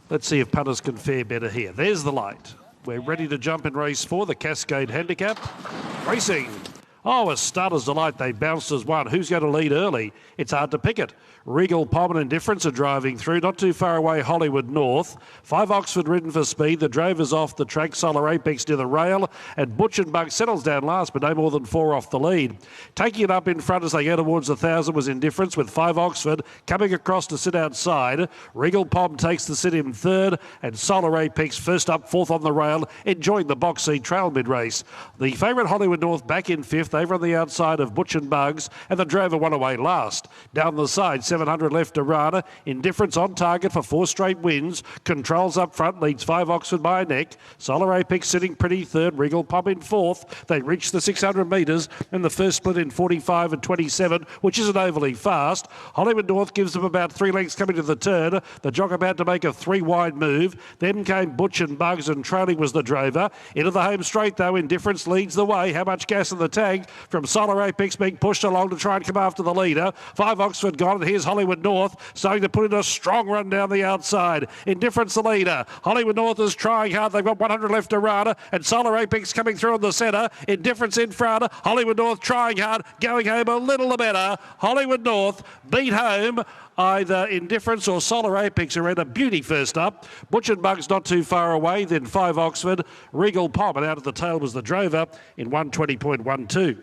Let's see if punters can fare better here. There's the light. We're ready to jump in race 4, the Cascade Handicap. Racing. Oh, a starter's delight. They bounced as one. Who's going to lead early? It's hard to pick it. Regal, Palm and Indifference are driving through. Not too far away, Hollywood North. 5 Oxford ridden for speed. The Drover's off the track. Solar Apex near the rail. And Butch and Bug settles down last, but no more than 4 off the lead. Taking it up in front as they go towards 1,000 was Indifference, with 5 Oxford coming across to sit outside. Regal Palm takes the sit in third. And Solar Apex first up, fourth on the rail, enjoying the box seat trail mid-race. The favourite Hollywood North back in fifth. Over on the outside of Butch and Bugs, and the Drover won away last. Down the side, 700 left to Rana. Indifference on target for 4 straight wins. Controls up front, leads 5 Oxford by a neck. Solar Apex sitting pretty third. Regal Pump in fourth. They reach the 600 metres and the first split in 45 and 27, which isn't overly fast. Hollywood North gives them about 3 lengths coming to the turn. The jock about to make a 3-wide move. Then came Butch and Bugs, and trailing was the Drover. Into the home straight though, Indifference leads the way. How much gas in the tank from Solar Apex being pushed along to try and come after the leader. 5 Oxford gone, and here's Hollywood North starting to put in a strong run down the outside. Indifference the leader. Hollywood North is trying hard. They've got 100 left to run, and Solar Apex coming through in the centre. Indifference in front. Hollywood North trying hard, going home a little better. Hollywood North beat home either Indifference or Solar Apex, are in a beauty first up. Butch and Bugs not too far away, then 5 Oxford. Regal Pom, and out of the tail was the Drover in 120.12.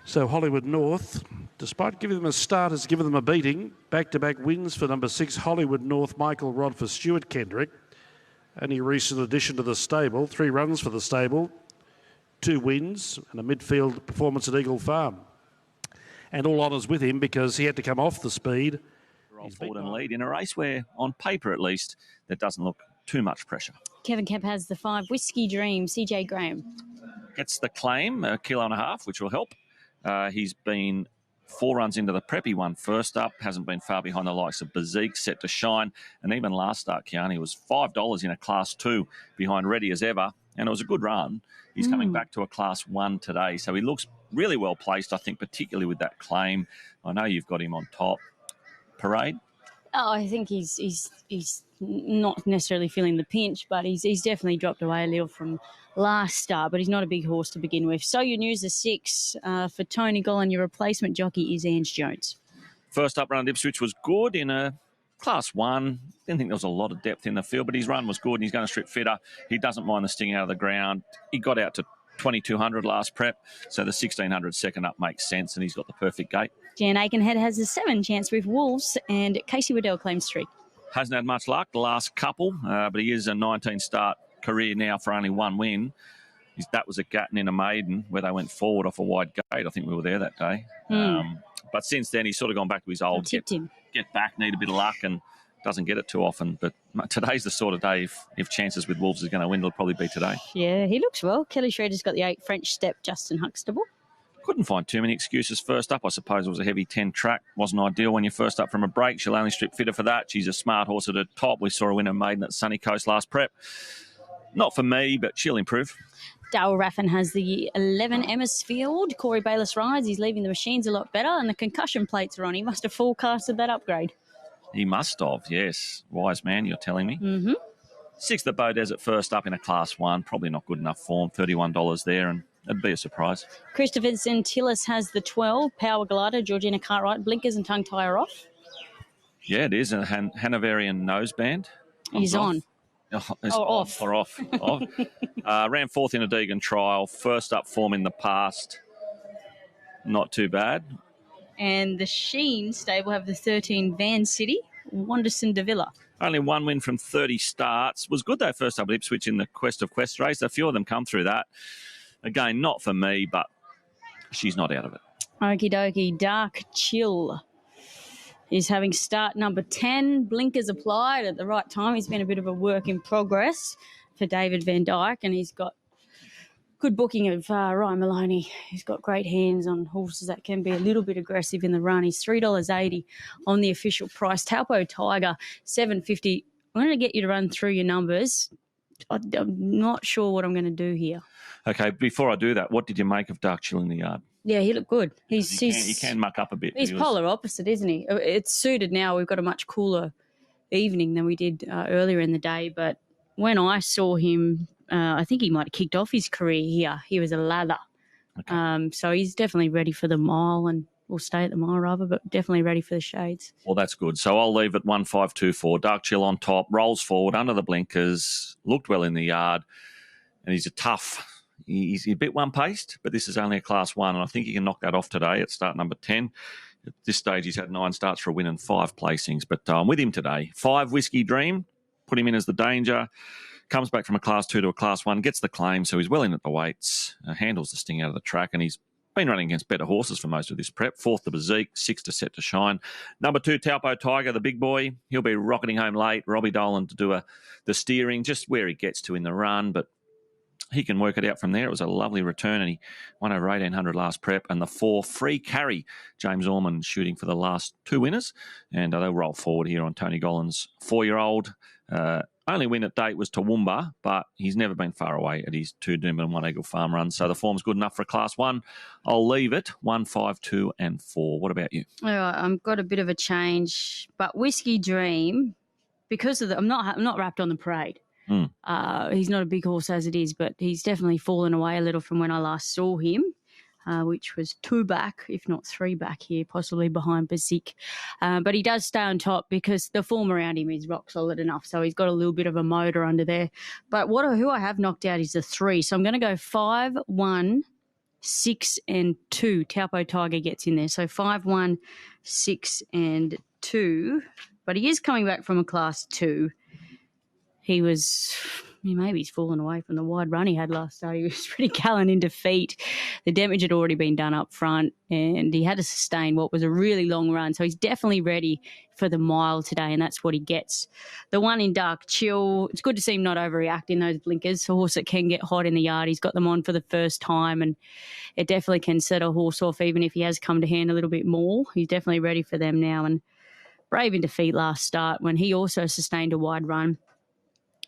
So Hollywood North, despite giving them a start, has given them a beating. Back-to-back wins for number 6, Hollywood North, Michael Rod for Stuart Kendrick. Only recent addition to the stable, 3 runs for the stable, 2 wins, and a midfield performance at Eagle Farm. And all honours with him because he had to come off the speed. He's forward and lead in a race where, on paper at least, there doesn't look too much pressure. Kevin Kemp has the 5, Whisky Dream, CJ Graham. Gets the claim, 1.5 kilos, which will help. He's been 4 runs into the prep. He won first up, hasn't been far behind the likes of Bazik, Set to Shine, and even last start, Kiani was $5 in a Class 2 behind Ready as Ever, and it was a good run. He's coming back to a Class 1 today, so he looks really well placed, I think, particularly with that claim. I know you've got him on top. Parade? Oh, I think he's not necessarily feeling the pinch, but he's definitely dropped away a little from last start, but he's not a big horse to begin with. So your news is 6 for Tony Gollan. Your replacement jockey is Ange Jones. First up run at Ipswich was good in a Class 1. Didn't think there was a lot of depth in the field, but his run was good and he's going to strip fitter. He doesn't mind the sting out of the ground. He got out to 2,200 last prep, so the 1,600 second up makes sense, and he's got the perfect gate. Jan Aikenhead has a 7 chance with Wolves, and Casey Waddell claims 3. Hasn't had much luck the last couple, but he is a 19-start career now for only 1 win. That was at Gatton in a maiden where they went forward off a wide gate. I think we were there that day. But since then, he's sort of gone back to his old get back, need a bit of luck, and doesn't get it too often. But today's the sort of day, if chances with Wolves is going to win, it'll probably be today. Yeah, he looks well. Kelly Schrader's got the 8, French Step, Justin Huxtable. Couldn't find too many excuses first up. I suppose it was a heavy 10 track. Wasn't ideal when you're first up from a break. She'll only strip fitter for that. She's a smart horse at the top. We saw her win a maiden at Sunny Coast last prep. Not for me, but she'll improve. Darryl Raffin has the 11, Emmersfield. Corey Bayliss rides. He's leaving the machines a lot better, and the concussion plates are on. He must have forecasted that upgrade. He must have, yes. Wise man, you're telling me. 6th at Bow Desert first up in a Class 1. Probably not good enough form. $31 there, and it'd be a surprise. Christopher Centillis has the 12, Power Glider, Georgina Cartwright, blinkers and tongue tire off. Yeah, it is a Hanoverian noseband. He's on. Off. Off. Ran 4th in a Deegan trial. First up form in the past. Not too bad. And the Sheen stable have the 13, Van City, Wanderson de Villa. Only 1 win from 30 starts. Was good though first up at Ipswich in the Quest of Quest race. A few of them come through that. Again, not for me, but she's not out of it. Okie dokie. Dark Chill is having start number 10. Blinkers applied at the right time. He's been a bit of a work in progress for David Van Dyke, and he's got good booking of Ryan Maloney. He's got great hands on horses that can be a little bit aggressive in the run. He's $3.80 on the official price. Taupo Tiger, $7.50. I'm going to get you to run through your numbers. I'm not sure what I'm going to do here. Okay, before I do that, what did you make of Dark Chill in the yard? Yeah, he looked good. He can muck up a bit. He's polar opposite, isn't he? It's suited now. We've got a much cooler evening than we did earlier in the day. But when I saw him, I think he might have kicked off his career here. He was a lather. Okay. So he's definitely ready for the mile, and we'll stay at the mile rather, but definitely ready for the shades. Well, that's good. So I'll leave it 1-5-2-4. Dark Chill on top, rolls forward under the blinkers, looked well in the yard, and he's he's a bit one-paced, but this is only a Class 1, and I think he can knock that off today at start number 10. At this stage, he's had 9 starts for a win and 5 placings, but I'm with him today. 5, Whisky Dream, put him in as the danger. Comes back from a Class 2 to a Class 1, gets the claim, so he's well in at the weights, handles the sting out of the track, and he's been running against better horses for most of this prep. 4th to Bezique, 6th to Set to Shine. Number 2, Taupo Tiger, the big boy. He'll be rocketing home late. Robbie Dolan to do the steering, just where he gets to in the run, but he can work it out from there. It was a lovely return, and he won over 1,800 last prep. And the 4, Free Carry, James Orman shooting for the last 2 winners. And they'll roll forward here on Tony Gollan's 4-year-old. Only win at date was Toowoomba, but he's never been far away at his 2 Doomben and 1 Eagle Farm runs. So the form's good enough for a Class 1. I'll leave it 1, 5, 2 and 4. What about you? All right, I've got a bit of a change, but Whisky Dream, because of I'm not wrapped on the parade. He's not a big horse as it is, but he's definitely fallen away a little from when I last saw him, which was 2 back, if not 3 back here, possibly behind Bezique. But he does stay on top because the form around him is rock solid enough, so he's got a little bit of a motor under there. But who I have knocked out is the 3, so I'm going to go 5, 1, 6 and 2. Taupo Tiger gets in there, so 5, 1, 6 and 2. But he is coming back from a Class 2. Maybe he's fallen away from the wide run he had last start. He was pretty gallant in defeat. The damage had already been done up front, and he had to sustain what was a really long run. So he's definitely ready for the mile today, and that's what he gets. The 1 in Dark Chill, it's good to see him not overreacting those blinkers. A horse that can get hot in the yard. He's got them on for the first time, and it definitely can set a horse off even if he has come to hand a little bit more. He's definitely ready for them now, and brave in defeat last start when he also sustained a wide run.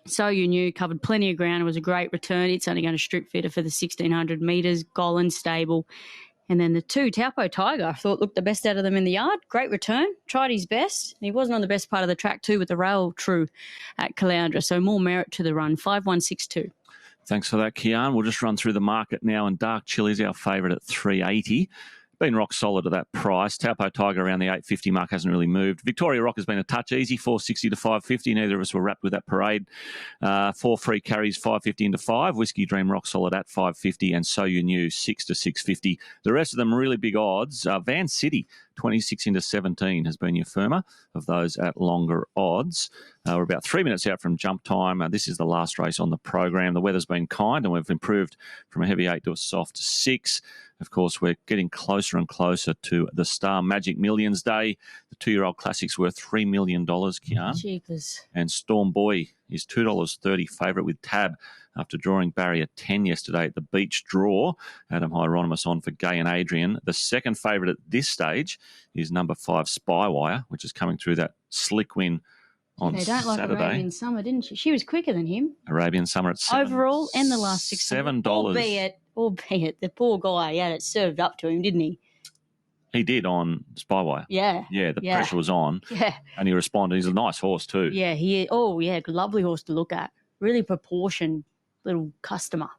So You Knew covered plenty of ground. It was a great return. It's only going to strip fitter for the 1,600 metres. Gollan stable. And then the 2, Taupo Tiger, I thought looked the best out of them in the yard. Great return. Tried his best. He wasn't on the best part of the track too with the rail true at Caloundra. So more merit to the run. 5-1-6-2. Thanks for that, Kian. We'll just run through the market now. And Dark Chill is our favourite at 380. Been rock solid at that price. Taupo Tiger around the 850 mark hasn't really moved. Victoria Rock has been a touch easy, 460 to 550. Neither of us were wrapped with that parade. 4 Free Carries, 550 into 5. Whisky Dream rock solid at 550, and So You Knew 6 to 650. The rest of them really big odds. Van City 26 into 17 has been your firmer of those at longer odds. We're about 3 minutes out from jump time. This is the last race on the program. The weather's been kind, and we've improved from a heavy 8 to a soft 6. Of course, we're getting closer and closer to the Star Magic Millions Day. The 2-year-old classic's worth $3 million, Kian. Cheapers. And Storm Boy is $2.30 favourite with Tab after drawing barrier 10 yesterday at the Beach Draw. Adam Hieronymus on for Gay and Adrian. The second favourite at this stage is number 5, Spywire, which is coming through that slick win on They don't like Saturday. Arabian Summer, didn't she? She was quicker than him. Arabian Summer at Overall and the last 6 $7. Albeit the poor guy, he had it served up to him, didn't he? He did on Spywire. Yeah. Yeah, the pressure was on. Yeah. And he responded. He's a nice horse too. Yeah, lovely horse to look at. Really proportioned little customer.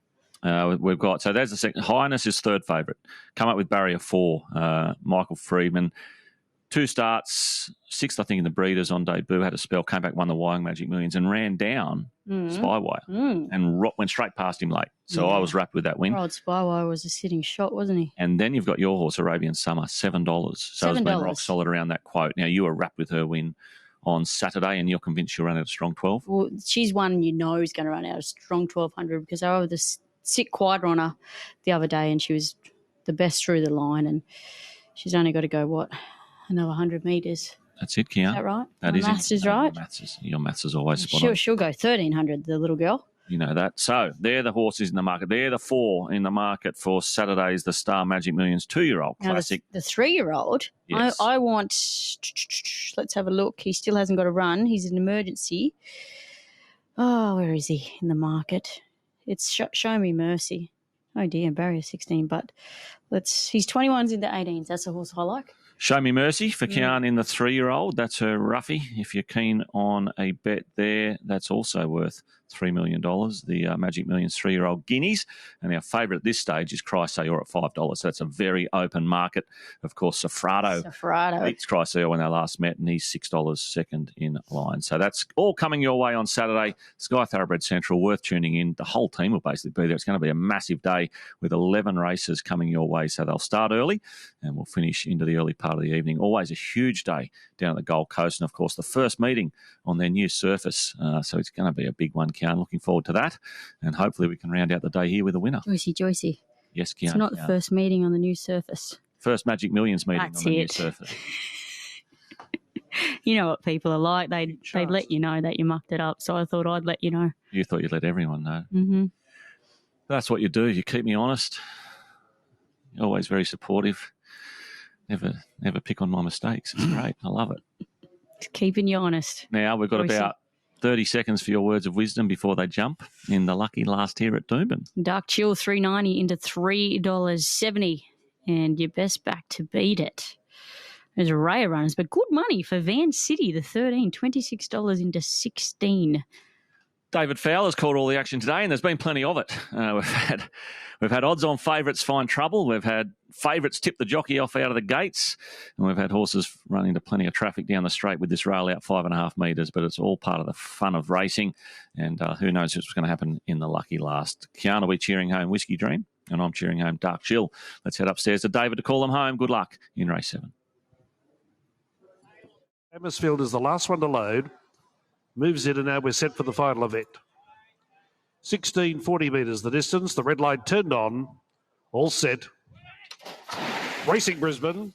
We've got, so there's the second. Highness is third favourite. Come up with barrier 4, Michael Friedman. 2 starts, 6th, I think, in the Breeders on debut, had a spell, came back, won the Wyong Magic Millions and ran down Spywire and went straight past him late. So I was wrapped with that win. Old Spywire was a sitting shot, wasn't he? And then you've got your horse, Arabian Summer, $7. So it's been rock solid around that quote. Now, you were wrapped with her win on Saturday, and you're convinced she'll run out of strong 12? Well, she's one you know is going to run out of strong 1,200 because I was to sit quieter on her the other day and she was the best through the line, and she's only got to go, another 100 metres. That's it, Kian. Is that right? That My is maths is right. Your maths is always spot on. She'll go 1,300, the little girl. You know that. So they're the horses in the market. They're the 4 in the market for Saturday's The Star Magic Millions 2-year-old classic. The 3-year-old, yes. I want, let's have a look. He still hasn't got a run. He's an emergency. Oh, where is he in the market? It's Show Me Mercy. Oh, dear, barrier 16. But he's 21s into 18s. That's a horse I like. Show Me Mercy for Kian in the 3-year-old. That's her roughie. If you're keen on a bet there, that's also worth $3 million. The Magic Millions 3-year-old guineas. And our favourite at this stage is Chrysaor at $5. So that's a very open market. Of course, Sofrado beats Chrysaor when they last met, and he's $6 second in line. So that's all coming your way on Saturday. Sky Thoroughbred Central, worth tuning in. The whole team will basically be there. It's going to be a massive day with 11 races coming your way. So they'll start early and we'll finish into the early part of the evening. Always a huge day down at the Gold Coast. And, of course, the first meeting on their new surface. So it's going to be a big one, Kian. Looking forward to that. And hopefully we can round out the day here with a winner. Joycey. Yes, Kian. It's not the first meeting on the new surface. First Magic Millions meeting on the new surface. You know what people are like. They'd let you know that you mucked it up. So I thought I'd let you know. You thought you'd let everyone know. Mm-hmm. That's what you do. You keep me honest. You're always very supportive. Never pick on my mistakes. It's great. I love it. It's keeping you honest. Now we've got about 30 seconds for your words of wisdom before they jump in the lucky last here at Doomben. Dark Chill $3.90 into $3.70. And your best back to beat it. There's a array of runners, but good money for Van City, the 13, $26 into 16. David Fowler's called all the action today, and there's been plenty of it. We've had odds-on favourites find trouble. We've had favourites tip the jockey off out of the gates, and we've had horses run into plenty of traffic down the straight with this rail out 5.5 metres. But it's all part of the fun of racing, and who knows what's going to happen in the lucky last. Kiana will be cheering home Whisky Dream, and I'm cheering home Dark Chill. Let's head upstairs to David to call them home. Good luck in race 7. Amersfield is the last one to load. Moves in, and now we're set for the final event. 1640 metres the distance. The red light turned on. All set. Racing Brisbane.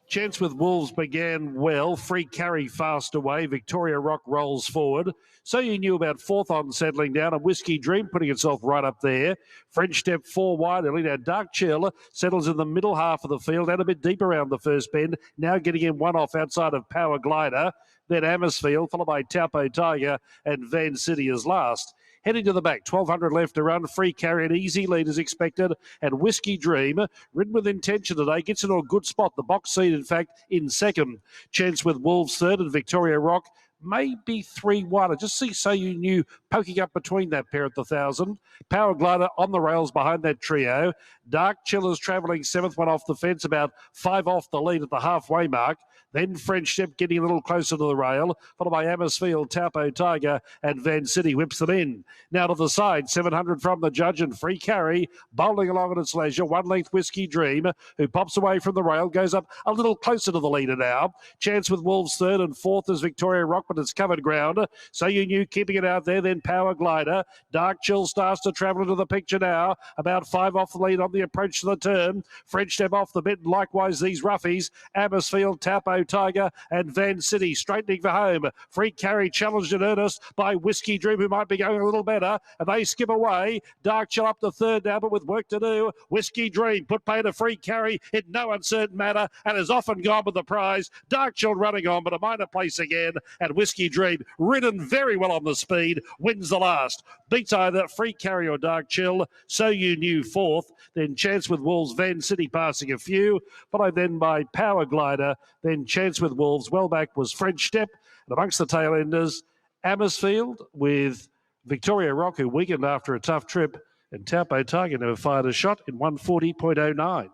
Chance with Wolves began well. Free Carry fast away. Victoria Rock rolls forward. So you knew about fourth on settling down, and Whisky Dream putting itself right up there. French Step 4 wide early. Now Dark Chill settles in the middle half of the field and a bit deep around the first bend. Now getting in one off outside of Power Glider. Then Amersfield, followed by Taupo Tiger and Van City as last. Heading to the back, 1,200 left to run. Free Carry, an easy lead as expected. And Whisky Dream, ridden with intention today, gets into a good spot. The box seat, in fact, in second. Chance with Wolves third and Victoria Rock maybe 3-1. I just see So You Knew poking up between that pair at the 1,000. Power Glider on the rails behind that trio. Dark Chillers travelling seventh, one off the fence, about 5 off the lead at the halfway mark. Then French Step getting a little closer to the rail, followed by Amersfield, Taupo Tiger, and Van City whips them in. Now to the side, 700 from the judge, and Free Carry bowling along at its leisure. 1 length Whisky Dream, who pops away from the rail, goes up a little closer to the leader now. Chance with Wolves third, and fourth is Victoria Rock, but it's covered ground. So You Knew keeping it out there. Then Power Glider. Dark Chill starts to travel into the picture now. About 5 off the lead on the approach to the turn. French Step off the bit, and likewise these roughies. Amersfield, Taupo Tiger, and Van City straightening for home. Free Carry challenged in earnest by Whisky Dream, who might be going a little better, and they skip away. Dark Chill up to third now, but with work to do. Whisky Dream put pay to Free Carry in no uncertain manner, and has often gone with the prize. Dark Chill running on, but a minor place again, and Whisky Dream, ridden very well on the speed, wins the last. Beats either Free Carry or Dark Chill. So You Knew fourth, then Chance with Wolves, Van City passing a few, followed then by Power Glider, then Chance with Wolves. Well back was French Step, and amongst the tail enders, Amersfield with Victoria Rock, who weakened after a tough trip, and Taupo Tiger never fired a shot in 140.09.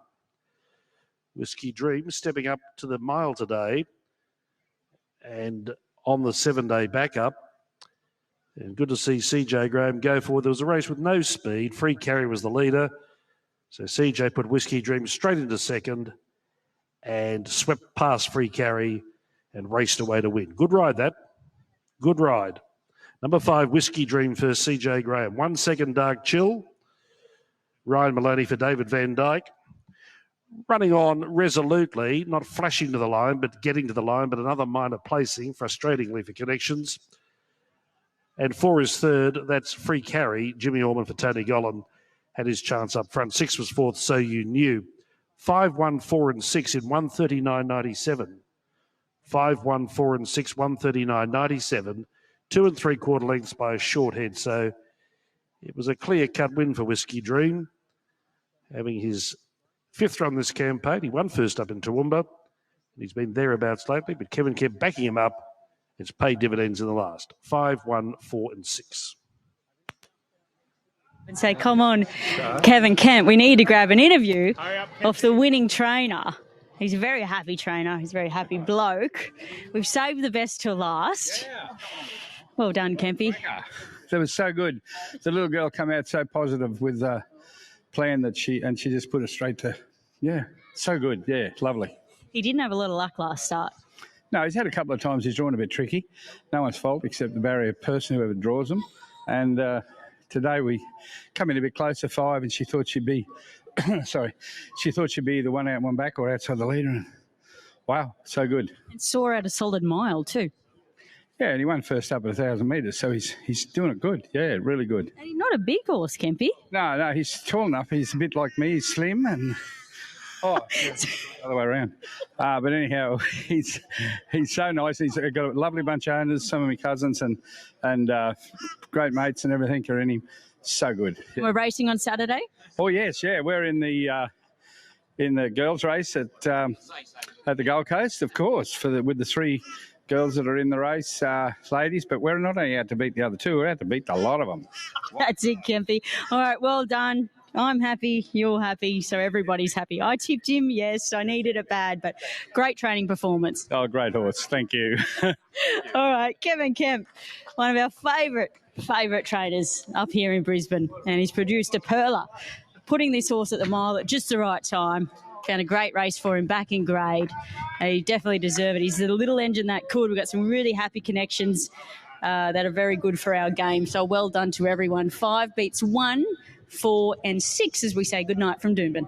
Whisky Dream stepping up to the mile today, and on the 7-day backup. And good to see CJ Graham go forward. There was a race with no speed. Free Carry was the leader. So CJ put Whisky Dream straight into second and swept past Free Carry and raced away to win. Good ride, that. Good ride. Number 5, Whisky Dream for CJ Graham. 1 second, Dark Chill. Ryan Maloney for David Van Dyke. Running on resolutely, not flashing to the line, but getting to the line, but another minor placing, frustratingly for Connections. And 4 is third, that's Free Carry. Jimmy Orman for Tony Gollan had his chance up front. 6 was fourth, So You Knew. 5, 1, 4 and 6 in 139.97. 5, 1, 4 and 6, 139.97. 2 3/4 lengths by a short head. So it was a clear-cut win for Whisky Dream, having his 5th run this campaign. He won first up in Toowoomba. He's been thereabouts lately, but Kevin kept backing him up. It's paid dividends in the last. 5, 1, 4 and 6. And say, come on, Kevin Kemp, we need to grab an interview of the winning trainer. He's a very happy trainer. He's a very happy bloke. We've saved the best till last. Well done, Kempy. That was so good. The little girl come out so positive with the plan that she just put it straight to, so good. Yeah, lovely. He didn't have a lot of luck last start. No, he's had a couple of times he's drawn a bit tricky. No one's fault except the barrier person, whoever draws them. And today we come in a bit closer, 5, and she thought she'd be, she thought she'd be either one out, one back or outside the leader. And wow, so good. And saw out a solid mile too. Yeah, and he won first up at 1,000 metres, so he's doing it good. Yeah, really good. And he's not a big horse, Kempy. No, he's tall enough. He's a bit like me. He's slim and... the other way around. But anyhow, he's so nice. He's got a lovely bunch of owners, some of my cousins and great mates and everything are in him. So good. Yeah. We're racing on Saturday? Oh, yes, yeah. We're in the girls' race at the Gold Coast, of course, with the 3 girls that are in the race, ladies. But we're not only out to beat the other 2, we're out to beat a lot of them. That's it, Kempy. All right, well done. I'm happy, you're happy, so everybody's happy. I tipped him, yes, I needed it bad, but great training performance. Oh, great horse. Thank you. All right, Kevin Kemp, one of our favourite trainers up here in Brisbane, and he's produced a perler, putting this horse at the mile at just the right time. Found a great race for him back in grade. He definitely deserved it. He's the little engine that could. We've got some really happy connections that are very good for our game, so well done to everyone. 5 beats 1, 4 and 6 as we say goodnight from Doomben.